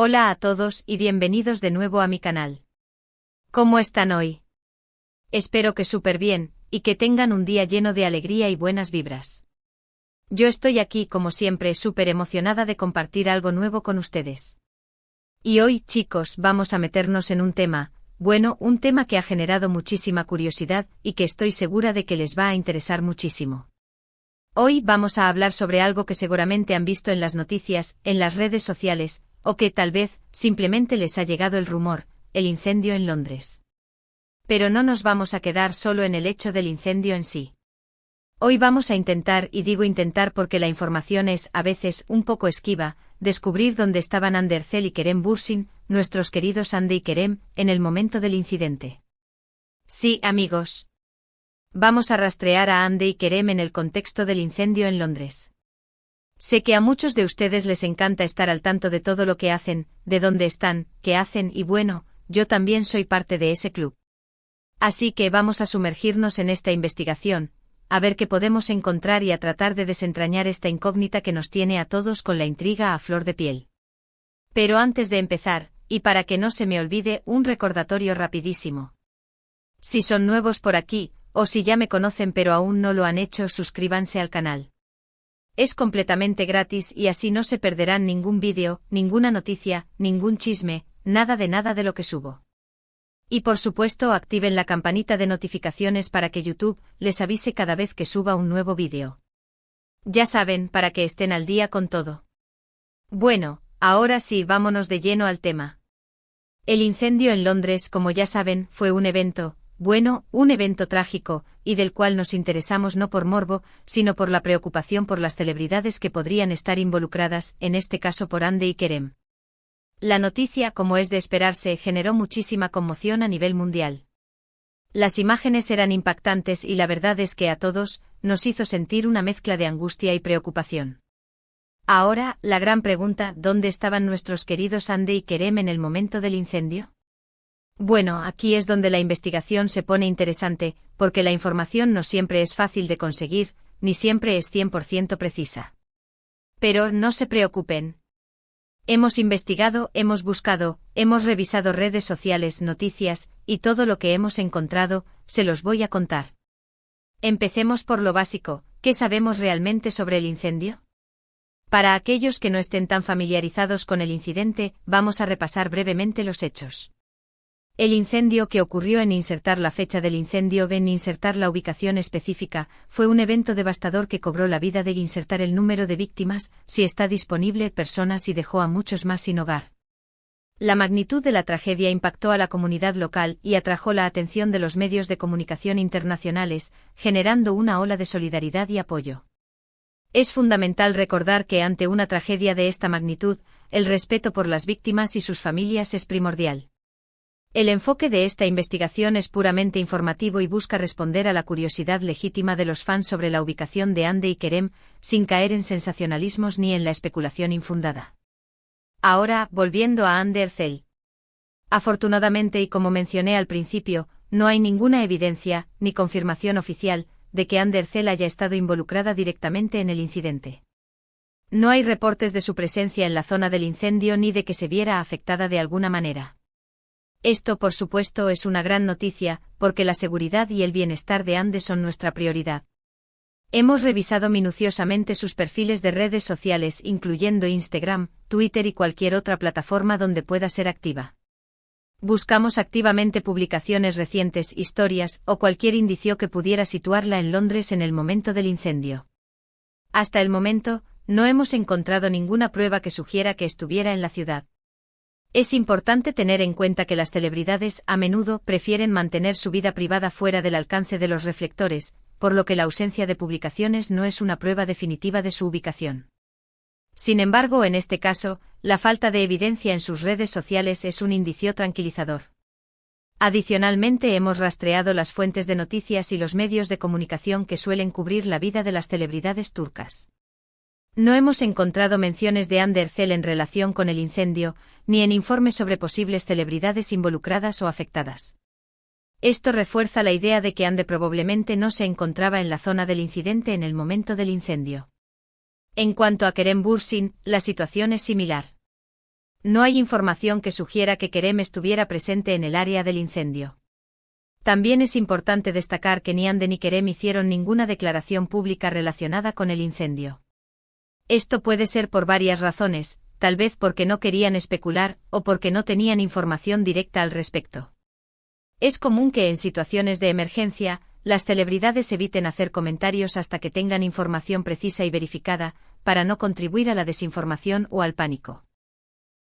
Hola a todos y bienvenidos de nuevo a mi canal. ¿Cómo están hoy? Espero que súper bien, y que tengan un día lleno de alegría y buenas vibras. Yo estoy aquí como siempre súper emocionada de compartir algo nuevo con ustedes. Y hoy, chicos, vamos a meternos en un tema, un tema que ha generado muchísima curiosidad y que estoy segura de que les va a interesar muchísimo. Hoy vamos a hablar sobre algo que seguramente han visto en las noticias, en las redes sociales, o que tal vez simplemente les ha llegado el rumor, el incendio en Londres. Pero no nos vamos a quedar solo en el hecho del incendio en sí. Hoy vamos a intentar, y digo intentar porque la información es, a veces, un poco esquiva, descubrir dónde estaban Ander Cell y Kerem Bürsin, nuestros queridos Ande y Kerem, en el momento del incidente. Sí, amigos. Vamos a rastrear a Ande y Kerem en el contexto del incendio en Londres. Sé que a muchos de ustedes les encanta estar al tanto de todo lo que hacen, de dónde están, qué hacen y bueno, yo también soy parte de ese club. Así que vamos a sumergirnos en esta investigación, a ver qué podemos encontrar y a tratar de desentrañar esta incógnita que nos tiene a todos con la intriga a flor de piel. Pero antes de empezar, y para que no se me olvide, un recordatorio rapidísimo. Si son nuevos por aquí, o si ya me conocen pero aún no lo han hecho, suscríbanse al canal. Es completamente gratis y así no se perderán ningún vídeo, ninguna noticia, ningún chisme, nada de lo que subo. Y por supuesto activen la campanita de notificaciones para que YouTube les avise cada vez que suba un nuevo vídeo. Ya saben, para que estén al día con todo. Bueno, ahora sí, vámonos de lleno al tema. El incendio en Londres, como ya saben, fue un evento trágico, y del cual nos interesamos no por morbo, sino por la preocupación por las celebridades que podrían estar involucradas, en este caso por Ande y Kerem. La noticia, como es de esperarse, generó muchísima conmoción a nivel mundial. Las imágenes eran impactantes y la verdad es que a todos nos hizo sentir una mezcla de angustia y preocupación. Ahora, la gran pregunta, ¿dónde estaban nuestros queridos Ande y Kerem en el momento del incendio? Bueno, aquí es donde la investigación se pone interesante, porque la información no siempre es fácil de conseguir, ni siempre es 100% precisa. Pero no se preocupen. Hemos investigado, hemos buscado, hemos revisado redes sociales, noticias, y todo lo que hemos encontrado, se los voy a contar. Empecemos por lo básico, ¿qué sabemos realmente sobre el incendio? Para aquellos que no estén tan familiarizados con el incidente, vamos a repasar brevemente los hechos. El incendio que ocurrió en insertar la fecha del incendio en insertar la ubicación específica, fue un evento devastador que cobró la vida de insertar el número de víctimas, si está disponible, personas y dejó a muchos más sin hogar. La magnitud de la tragedia impactó a la comunidad local y atrajo la atención de los medios de comunicación internacionales, generando una ola de solidaridad y apoyo. Es fundamental recordar que ante una tragedia de esta magnitud, el respeto por las víctimas y sus familias es primordial. El enfoque de esta investigación es puramente informativo y busca responder a la curiosidad legítima de los fans sobre la ubicación de Ande y Kerem, sin caer en sensacionalismos ni en la especulación infundada. Ahora, volviendo a Ander Cell. Afortunadamente y como mencioné al principio, no hay ninguna evidencia, ni confirmación oficial, de que Ander Cell haya estado involucrada directamente en el incidente. No hay reportes de su presencia en la zona del incendio ni de que se viera afectada de alguna manera. Esto, por supuesto, es una gran noticia, porque la seguridad y el bienestar de Ande son nuestra prioridad. Hemos revisado minuciosamente sus perfiles de redes sociales, incluyendo Instagram, Twitter y cualquier otra plataforma donde pueda ser activa. Buscamos activamente publicaciones recientes, historias o cualquier indicio que pudiera situarla en Londres en el momento del incendio. Hasta el momento, no hemos encontrado ninguna prueba que sugiera que estuviera en la ciudad. Es importante tener en cuenta que las celebridades a menudo prefieren mantener su vida privada fuera del alcance de los reflectores, por lo que la ausencia de publicaciones no es una prueba definitiva de su ubicación. Sin embargo, en este caso, la falta de evidencia en sus redes sociales es un indicio tranquilizador. Adicionalmente, hemos rastreado las fuentes de noticias y los medios de comunicación que suelen cubrir la vida de las celebridades turcas. No hemos encontrado menciones de Ander Cell en relación con el incendio, ni en informes sobre posibles celebridades involucradas o afectadas. Esto refuerza la idea de que Ande probablemente no se encontraba en la zona del incidente en el momento del incendio. En cuanto a Kerem Bürsin, la situación es similar. No hay información que sugiera que Kerem estuviera presente en el área del incendio. También es importante destacar que ni Ande ni Kerem hicieron ninguna declaración pública relacionada con el incendio. Esto puede ser por varias razones, tal vez porque no querían especular o porque no tenían información directa al respecto. Es común que en situaciones de emergencia, las celebridades eviten hacer comentarios hasta que tengan información precisa y verificada, para no contribuir a la desinformación o al pánico.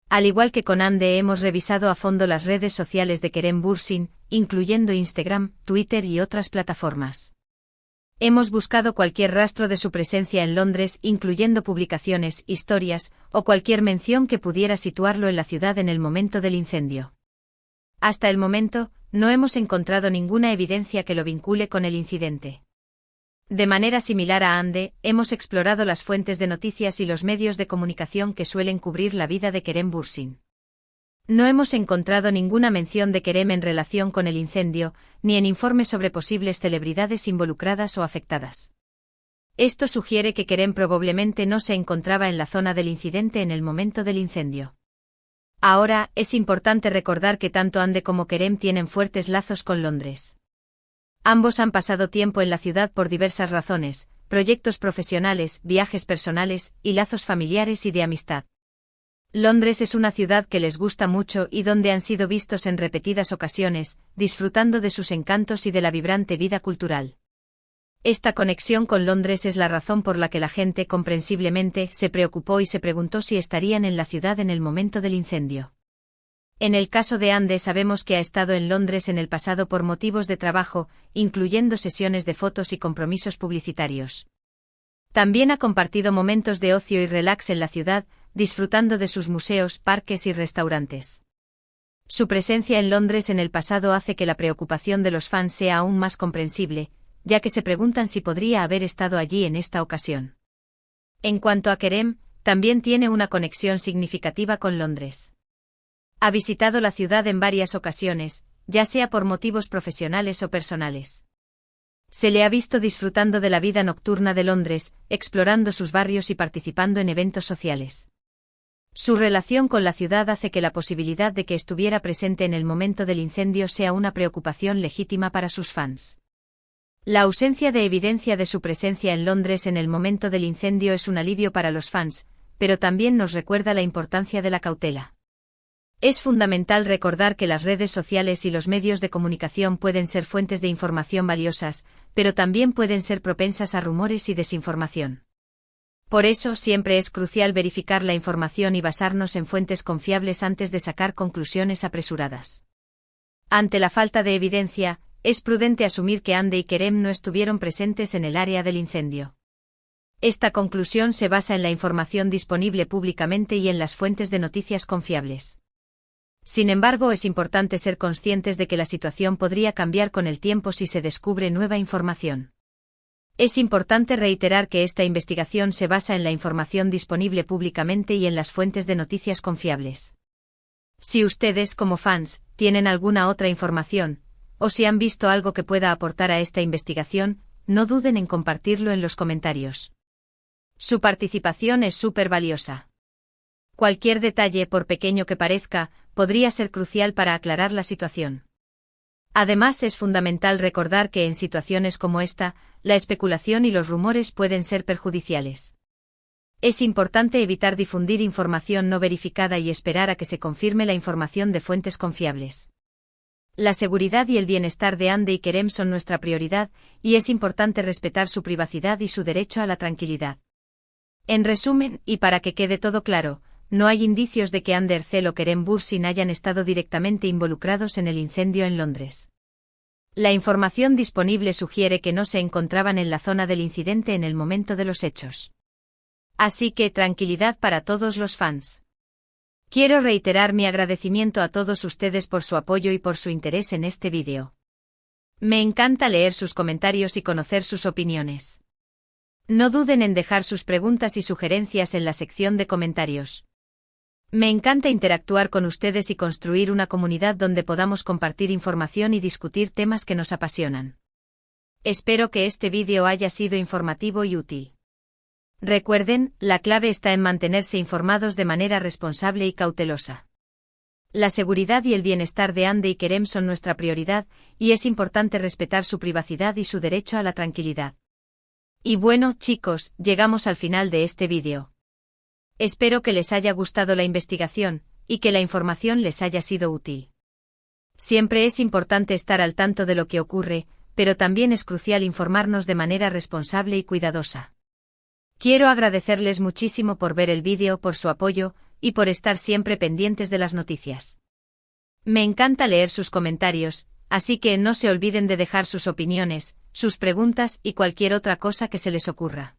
Al igual que con Ande, hemos revisado a fondo las redes sociales de Kerem Bürsin, incluyendo Instagram, Twitter y otras plataformas. Hemos buscado cualquier rastro de su presencia en Londres, incluyendo publicaciones, historias, o cualquier mención que pudiera situarlo en la ciudad en el momento del incendio. Hasta el momento, no hemos encontrado ninguna evidencia que lo vincule con el incidente. De manera similar a Ande, hemos explorado las fuentes de noticias y los medios de comunicación que suelen cubrir la vida de Kerem Bürsin. No hemos encontrado ninguna mención de Kerem en relación con el incendio, ni en informes sobre posibles celebridades involucradas o afectadas. Esto sugiere que Kerem probablemente no se encontraba en la zona del incidente en el momento del incendio. Ahora, es importante recordar que tanto Ande como Kerem tienen fuertes lazos con Londres. Ambos han pasado tiempo en la ciudad por diversas razones, proyectos profesionales, viajes personales, y lazos familiares y de amistad. Londres es una ciudad que les gusta mucho y donde han sido vistos en repetidas ocasiones, disfrutando de sus encantos y de la vibrante vida cultural. Esta conexión con Londres es la razón por la que la gente comprensiblemente se preocupó y se preguntó si estarían en la ciudad en el momento del incendio. En el caso de Ande sabemos que ha estado en Londres en el pasado por motivos de trabajo, incluyendo sesiones de fotos y compromisos publicitarios. También ha compartido momentos de ocio y relax en la ciudad, disfrutando de sus museos, parques y restaurantes. Su presencia en Londres en el pasado hace que la preocupación de los fans sea aún más comprensible, ya que se preguntan si podría haber estado allí en esta ocasión. En cuanto a Kerem, también tiene una conexión significativa con Londres. Ha visitado la ciudad en varias ocasiones, ya sea por motivos profesionales o personales. Se le ha visto disfrutando de la vida nocturna de Londres, explorando sus barrios y participando en eventos sociales. Su relación con la ciudad hace que la posibilidad de que estuviera presente en el momento del incendio sea una preocupación legítima para sus fans. La ausencia de evidencia de su presencia en Londres en el momento del incendio es un alivio para los fans, pero también nos recuerda la importancia de la cautela. Es fundamental recordar que las redes sociales y los medios de comunicación pueden ser fuentes de información valiosas, pero también pueden ser propensas a rumores y desinformación. Por eso siempre es crucial verificar la información y basarnos en fuentes confiables antes de sacar conclusiones apresuradas. Ante la falta de evidencia, es prudente asumir que Ande y Kerem no estuvieron presentes en el área del incendio. Esta conclusión se basa en la información disponible públicamente y en las fuentes de noticias confiables. Sin embargo, es importante ser conscientes de que la situación podría cambiar con el tiempo si se descubre nueva información. Es importante reiterar que esta investigación se basa en la información disponible públicamente y en las fuentes de noticias confiables. Si ustedes, como fans, tienen alguna otra información, o si han visto algo que pueda aportar a esta investigación, no duden en compartirlo en los comentarios. Su participación es súper valiosa. Cualquier detalle, por pequeño que parezca, podría ser crucial para aclarar la situación. Además, es fundamental recordar que en situaciones como esta, la especulación y los rumores pueden ser perjudiciales. Es importante evitar difundir información no verificada y esperar a que se confirme la información de fuentes confiables. La seguridad y el bienestar de Ande y Kerem son nuestra prioridad, y es importante respetar su privacidad y su derecho a la tranquilidad. En resumen, y para que quede todo claro, no hay indicios de que Ande Erçel o Kerem Bürsin hayan estado directamente involucrados en el incendio en Londres. La información disponible sugiere que no se encontraban en la zona del incidente en el momento de los hechos. Así que tranquilidad para todos los fans. Quiero reiterar mi agradecimiento a todos ustedes por su apoyo y por su interés en este vídeo. Me encanta leer sus comentarios y conocer sus opiniones. No duden en dejar sus preguntas y sugerencias en la sección de comentarios. Me encanta interactuar con ustedes y construir una comunidad donde podamos compartir información y discutir temas que nos apasionan. Espero que este vídeo haya sido informativo y útil. Recuerden, la clave está en mantenerse informados de manera responsable y cautelosa. La seguridad y el bienestar de Hande y Kerem son nuestra prioridad, y es importante respetar su privacidad y su derecho a la tranquilidad. Y bueno, chicos, llegamos al final de este vídeo. Espero que les haya gustado la investigación, y que la información les haya sido útil. Siempre es importante estar al tanto de lo que ocurre, pero también es crucial informarnos de manera responsable y cuidadosa. Quiero agradecerles muchísimo por ver el vídeo, por su apoyo, y por estar siempre pendientes de las noticias. Me encanta leer sus comentarios, así que no se olviden de dejar sus opiniones, sus preguntas y cualquier otra cosa que se les ocurra.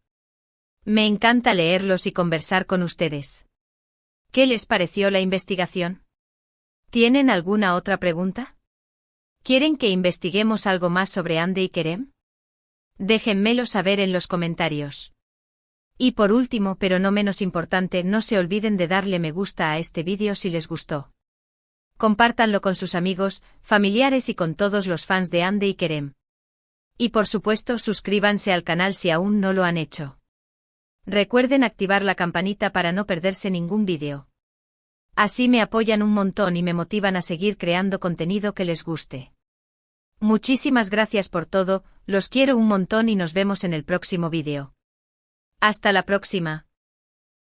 Me encanta leerlos y conversar con ustedes. ¿Qué les pareció la investigación? ¿Tienen alguna otra pregunta? ¿Quieren que investiguemos algo más sobre Hande y Kerem? Déjenmelo saber en los comentarios. Y por último, pero no menos importante, no se olviden de darle me gusta a este vídeo si les gustó. Compártanlo con sus amigos, familiares y con todos los fans de Hande y Kerem. Y por supuesto, suscríbanse al canal si aún no lo han hecho. Recuerden activar la campanita para no perderse ningún vídeo. Así me apoyan un montón y me motivan a seguir creando contenido que les guste. Muchísimas gracias por todo, los quiero un montón y nos vemos en el próximo vídeo. Hasta la próxima.